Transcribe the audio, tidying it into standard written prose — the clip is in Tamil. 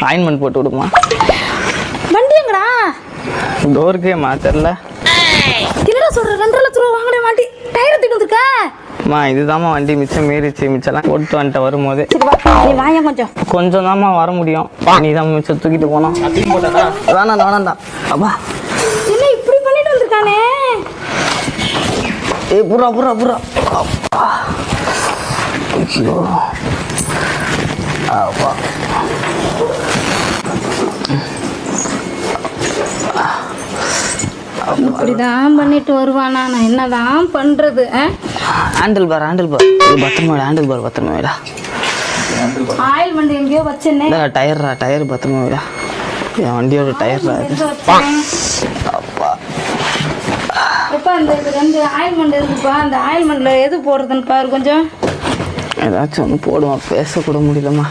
ஆயின்மெண்ட் போட்டு விடுமா. வண்டி எங்கடா? டோருக்கேம்மா தெரில. என்னடா சொல்ற? 2.5 லட்சம் ரூபா வாங்கின வண்டி டயர் எடுத்துட்டு வந்திருக்க? அம்மா இதுதாம்மா வண்டி மிச்சம் மீறிச்சு. மிச்சம்லாம் போட்டு வந்துட்ட வரும்போது. சரி வா, நீ வாங்க கொஞ்சம். கொஞ்சம் தாம்மா வர முடியும். நீ தான் மிச்சம் தூக்கிட்டு போனோம். வேணாண்டா அப்பா. என்ன இப்படி பண்ணிட்டு வந்திருக்கானே? ஏய் புறா அப்பா. ஐயோ அப்பா. இப்படிதான் பண்ணிட்டு வருவானா? நான் என்னதான் பண்றது? ஹேண்டில் பார் இது பத்திரமா பத்திரமா ஆயில் வண்டி எங்கேயோ வச்சேன்னே. டயர் பத்திரமா விடா. என் வண்டியோட டயர்ரா அப்பா. எப்பா இந்த 2 ஆயில்மெண்ட் இருக்குப்பா. அந்த ஆயில்மெண்ட்ல எது போடுறதுன்னு பாரு கொஞ்சம். ஏதாச்சும் ஒன்று போடுவான். பேசக்கூட முடியலம்மா.